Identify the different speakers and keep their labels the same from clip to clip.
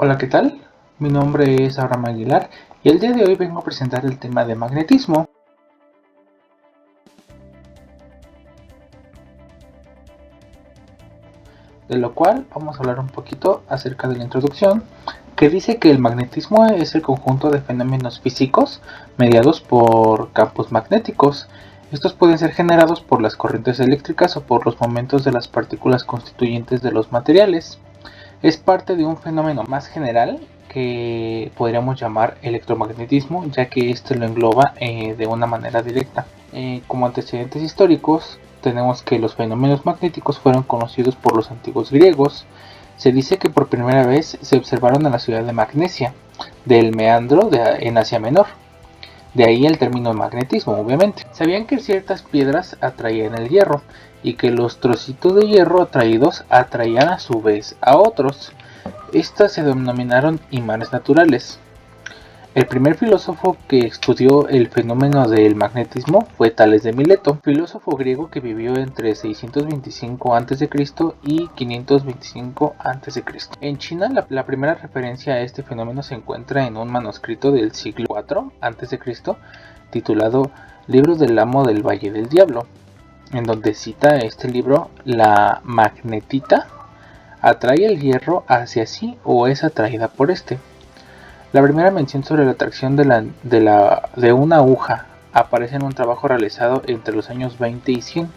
Speaker 1: Hola, ¿qué tal? Mi nombre es Abraham Aguilar y el día de hoy vengo a presentar el tema de magnetismo, de lo cual vamos a hablar un poquito acerca de la introducción, que dice que el magnetismo es el conjunto de fenómenos físicos mediados por campos magnéticos. Estos pueden ser generados por las corrientes eléctricas o por los momentos de las partículas constituyentes de los materiales. Es parte de un fenómeno más general que podríamos llamar electromagnetismo, ya que este lo engloba de una manera directa. Como antecedentes históricos, tenemos que los fenómenos magnéticos fueron conocidos por los antiguos griegos. Se dice que por primera vez se observaron en la ciudad de Magnesia, del Meandro en Asia Menor. De ahí el término magnetismo, obviamente. Sabían que ciertas piedras atraían el hierro y que los trocitos de hierro atraídos atraían a su vez a otros. Estas se denominaron imanes naturales. El primer filósofo que estudió el fenómeno del magnetismo fue Tales de Mileto, filósofo griego que vivió entre 625 a.C. y 525 a.C. En China, la primera referencia a este fenómeno se encuentra en un manuscrito del siglo IV a.C. titulado Libros del Amo del Valle del Diablo, en donde cita este libro: la magnetita atrae el hierro hacia sí o es atraída por este. La primera mención sobre la atracción de una aguja aparece en un trabajo realizado entre los años 20 y 100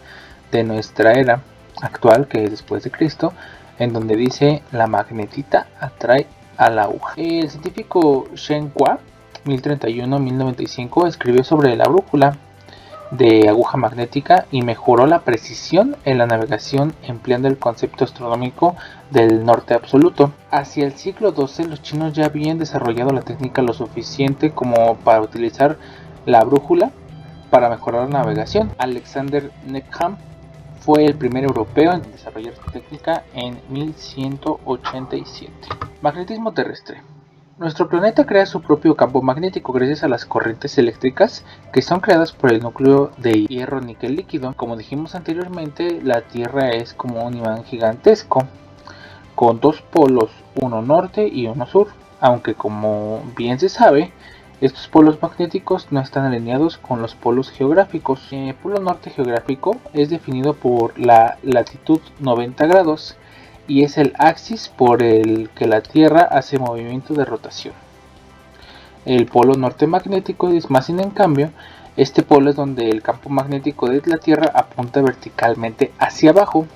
Speaker 1: de nuestra era actual, que es después de Cristo, en donde dice: la magnetita atrae a la aguja. El científico Shen Hua, 1031-1095, escribió sobre la brújula de aguja magnética y mejoró la precisión en la navegación empleando el concepto astronómico del norte absoluto. Hacia el siglo XII los chinos ya habían desarrollado la técnica lo suficiente como para utilizar la brújula para mejorar la navegación. Alexander Needham fue el primer europeo en desarrollar esta técnica en 1187. Magnetismo terrestre. Nuestro planeta crea su propio campo magnético gracias a las corrientes eléctricas que son creadas por el núcleo de hierro níquel líquido. Como dijimos anteriormente, la Tierra es como un imán gigantesco, con dos polos, uno norte y uno sur, aunque como bien se sabe, estos polos magnéticos no están alineados con los polos geográficos. El polo norte geográfico es definido por la latitud 90 grados y es el axis por el que la Tierra hace movimiento de rotación. El polo norte magnético es más, sin en cambio, este polo es donde el campo magnético de la Tierra apunta verticalmente hacia abajo.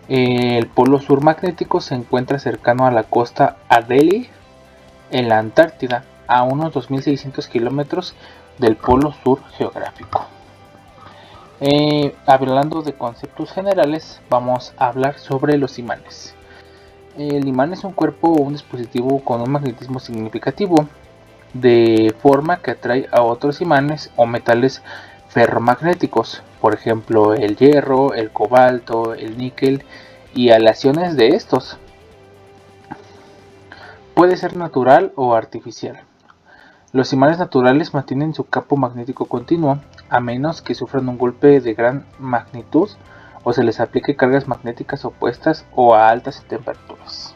Speaker 1: El polo sur magnético se encuentra cercano a la costa Adélie en la Antártida, a unos 2600 kilómetros del polo sur geográfico. Hablando de conceptos generales, vamos a hablar sobre los imanes. El imán es un cuerpo o un dispositivo con un magnetismo significativo, de forma que atrae a otros imanes o metales ferromagnéticos, por ejemplo el hierro, el cobalto, el níquel y aleaciones de estos. Puede ser natural o artificial. Los imanes naturales mantienen su campo magnético continuo, a menos que sufran un golpe de gran magnitud o se les aplique cargas magnéticas opuestas o a altas temperaturas.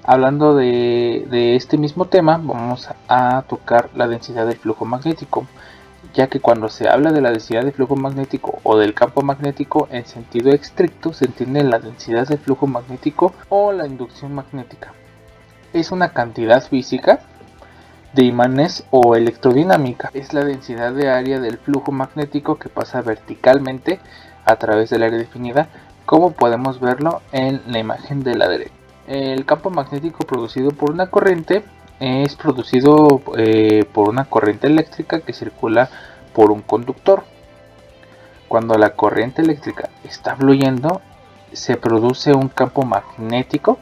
Speaker 1: Hablando de este mismo tema, vamos a tocar la densidad del flujo magnético, ya que cuando se habla de la densidad del flujo magnético o del campo magnético en sentido estricto, se entiende la densidad del flujo magnético o la inducción magnética. Es una cantidad física de imanes o electrodinámica. Es la densidad de área del flujo magnético que pasa verticalmente a través del área definida, como podemos verlo en la imagen de la derecha. El campo magnético producido por una corriente es producido por una corriente eléctrica que circula por un conductor. Cuando la corriente eléctrica está fluyendo, se produce un campo magnético,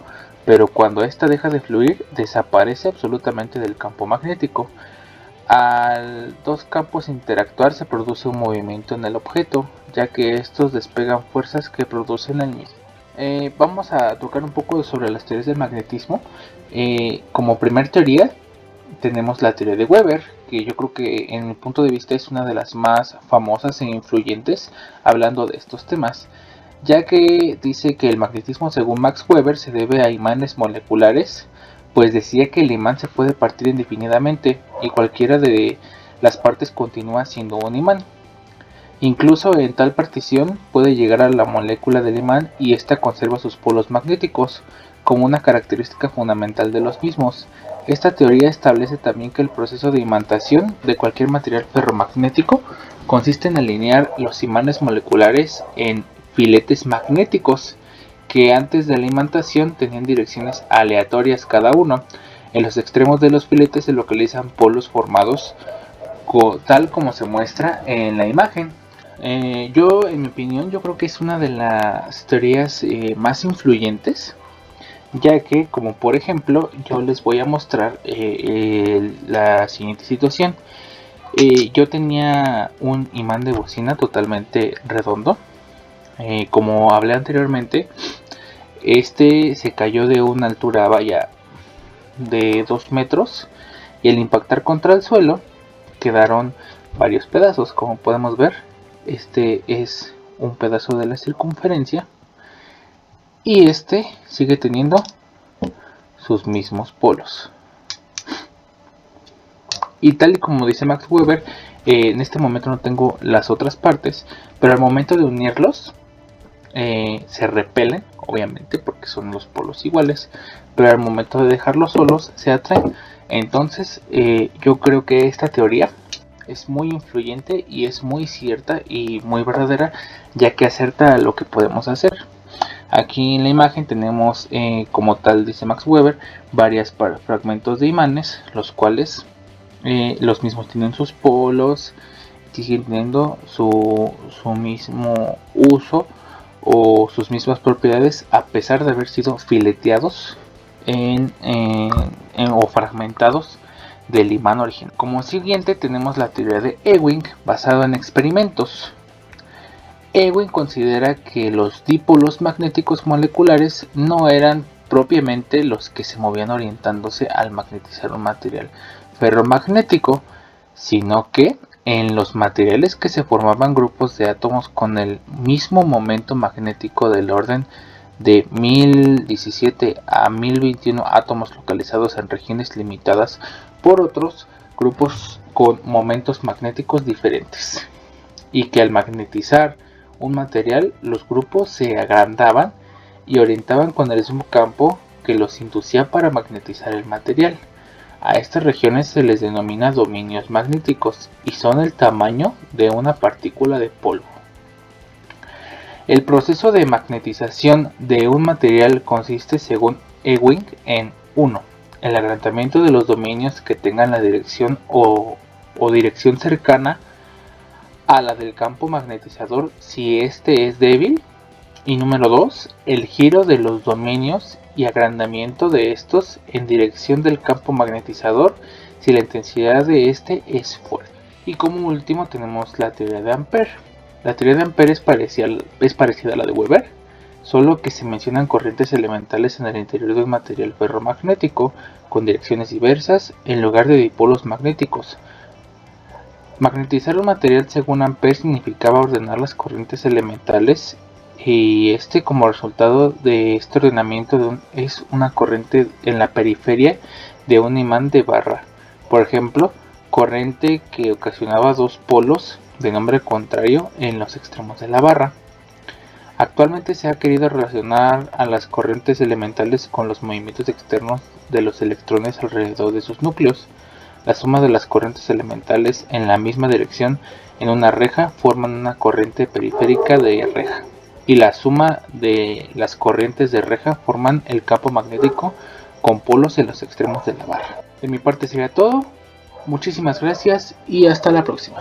Speaker 1: pero cuando esta deja de fluir, desaparece absolutamente del campo magnético. Al dos campos interactuar, se produce un movimiento en el objeto, ya que estos despegan fuerzas que producen el mismo. Vamos a tocar un poco sobre las teorías del magnetismo. Como primer teoría tenemos la teoría de Weber, que yo creo que en mi punto de vista es una de las más famosas e influyentes hablando de estos temas. ya que dice que el magnetismo según Max Weber se debe a imanes moleculares, pues decía que el imán se puede partir indefinidamente y cualquiera de las partes continúa siendo un imán. Incluso en tal partición puede llegar a la molécula del imán y ésta conserva sus polos magnéticos, como una característica fundamental de los mismos. Esta teoría establece también que el proceso de imantación de cualquier material ferromagnético consiste en alinear los imanes moleculares en filetes magnéticos, que antes de la imantación tenían direcciones aleatorias cada uno. En los extremos de los filetes se localizan polos formados tal como se muestra en la imagen. Yo, en mi opinión, yo creo que es una de las teorías más influyentes, ya que, como por ejemplo, yo les voy a mostrar la siguiente situación. Yo tenía un imán de bocina totalmente redondo. Como hablé anteriormente, este se cayó de una altura, vaya, de 2 metros, y al impactar contra el suelo quedaron varios pedazos. Como podemos ver, este es un pedazo de la circunferencia y este sigue teniendo sus mismos polos. Y tal y como dice Max Weber, en este momento no tengo las otras partes, pero al momento de unirlos se repelen, obviamente, porque son los polos iguales, pero al momento de dejarlos solos se atraen. Entonces yo creo que esta teoría es muy influyente y es muy cierta y muy verdadera, ya que acerta a lo que podemos hacer. Aquí en la imagen tenemos, como tal dice Max Weber, varios fragmentos de imanes, los cuales los mismos tienen sus polos, siguen teniendo su mismo uso o sus mismas propiedades, a pesar de haber sido fileteados o fragmentados del imán original. Como siguiente tenemos la teoría de Ewing, basada en experimentos. Ewing considera que los dipolos magnéticos moleculares no eran propiamente los que se movían orientándose al magnetizar un material ferromagnético, sino que en los materiales que se formaban grupos de átomos con el mismo momento magnético del orden de 1017 a 1021 átomos localizados en regiones limitadas por otros grupos con momentos magnéticos diferentes, y que al magnetizar un material los grupos se agrandaban y orientaban con el mismo campo que los inducía para magnetizar el material. A estas regiones se les denomina dominios magnéticos y son el tamaño de una partícula de polvo. El proceso de magnetización de un material consiste, según Ewing, en 1. El agrandamiento de los dominios que tengan la dirección o dirección cercana a la del campo magnetizador si este es débil. Y número 2, el giro de los dominios y agrandamiento de estos en dirección del campo magnetizador si la intensidad de este es fuerte. Y como último tenemos la teoría de Ampère. La teoría de Ampère es parecida a la de Weber, solo que se mencionan corrientes elementales en el interior de un material ferromagnético con direcciones diversas en lugar de dipolos magnéticos. Magnetizar un material según Ampère significaba ordenar las corrientes elementales, y como resultado de este ordenamiento es una corriente en la periferia de un imán de barra. Por ejemplo, corriente que ocasionaba dos polos de nombre contrario en los extremos de la barra. Actualmente se ha querido relacionar a las corrientes elementales con los movimientos externos de los electrones alrededor de sus núcleos. La suma de las corrientes elementales en la misma dirección en una reja forman una corriente periférica de reja, y la suma de las corrientes de reja forman el campo magnético con polos en los extremos de la barra. De mi parte sería todo. Muchísimas gracias y hasta la próxima.